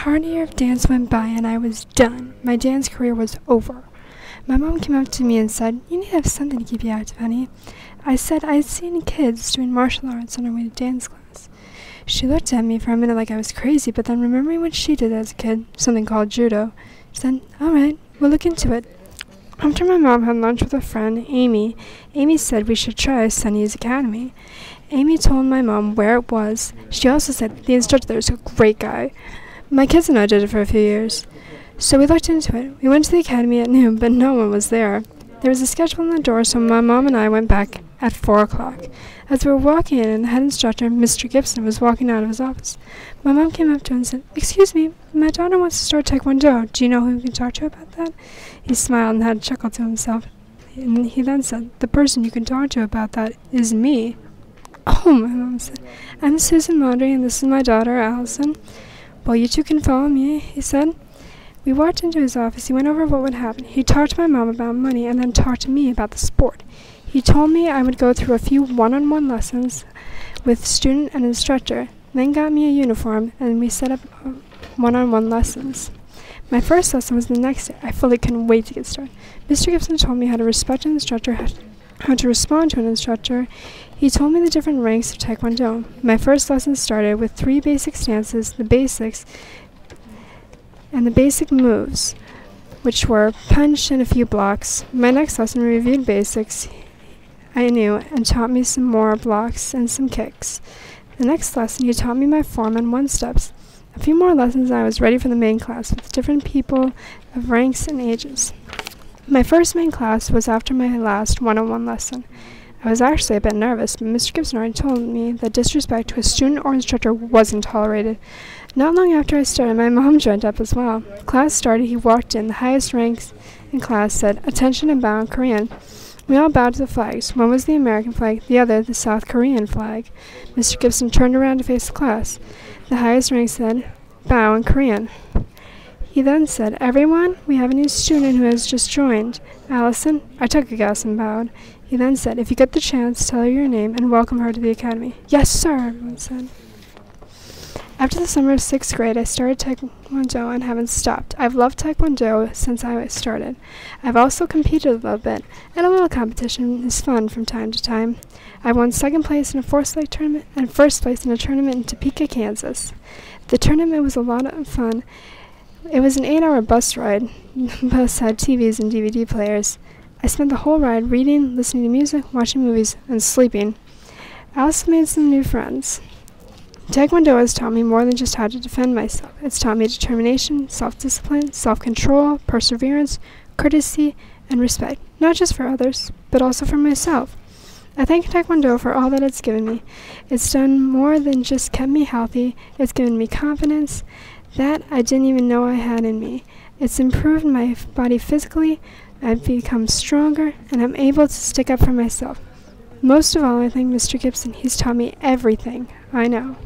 hard year of dance went by and I was done. My dance career was over. My mom came up to me and said, "You need to have something to keep you active, honey." I said I'd seen kids doing martial arts on our way to dance class. She looked at me for a minute like I was crazy, but then remembering what she did as a kid, something called judo, she said, "All right, we'll look into it." After my mom had lunch with a friend, Amy said we should try Sunny's Academy. Amy told my mom where it was. She also said the instructor there was a great guy. My kids and I did it for a few years. So we looked into it. We went to the academy at noon, but no one was there. There was a schedule on the door, so my mom and I went back at 4 o'clock. As we were walking in, the head instructor, Mr. Gibson, was walking out of his office. My mom came up to him and said, "Excuse me, my daughter wants to start Taekwondo. Do you know who we can talk to about that?" He smiled and had a chuckle to himself. And he then said, "The person you can talk to about that is me." "Oh," my mom said, "I'm Susan Maudry, and this is my daughter, Allison." "Well, you two can follow me," he said. We walked into his office. He went over what would happen. He talked to my mom about money and then talked to me about the sport. He told me I would go through a few one-on-one lessons with student and instructor, then got me a uniform, and we set up one-on-one lessons. My first lesson was the next day. I fully couldn't wait to get started. Mr. Gibson told me how to respect an instructor, how to respond to an instructor. He told me the different ranks of Taekwondo. My first lesson started with 3 basic stances, the basics, and the basic moves, which were punch and a few blocks. My next lesson reviewed basics I knew and taught me some more blocks and some kicks. The next lesson he taught me my form and 1-steps. A few more lessons and I was ready for the main class with different people of ranks and ages. My first main class was after my last one-on-one lesson. I was actually a bit nervous, but Mr. Gibson already told me that disrespect to a student or instructor wasn't tolerated. Not long after I started, my mom joined up as well. Class started, he walked in. The highest ranks in class said, "Attention," and bow in Korean. We all bowed to the flags. One was the American flag, the other the South Korean flag. Mr. Gibson turned around to face the class. The highest rank said, "Bow in Korean." He then said, "Everyone, we have a new student who has just joined. Allison." I took a guess and bowed. He then said, "If you get the chance, tell her your name and welcome her to the academy." "Yes, sir," everyone said. After the summer of 6th grade, I started Taekwondo and haven't stopped. I've loved Taekwondo since I started. I've also competed a little bit, and a little competition is fun from time to time. I won 2nd place in a forest lake tournament and 1st place in a tournament in Topeka, Kansas. The tournament was a lot of fun. It was an 8-hour bus ride. The bus had TVs and DVD players. I spent the whole ride reading, listening to music, watching movies, and sleeping. I also made some new friends. Taekwondo has taught me more than just how to defend myself. It's taught me determination, self-discipline, self-control, perseverance, courtesy, and respect, not just for others, but also for myself. I thank Taekwondo for all that it's given me. It's done more than just kept me healthy. It's given me confidence that I didn't even know I had in me. It's improved my body physically. I've become stronger, and I'm able to stick up for myself. Most of all, I thank Mr. Gibson. He's taught me everything I know.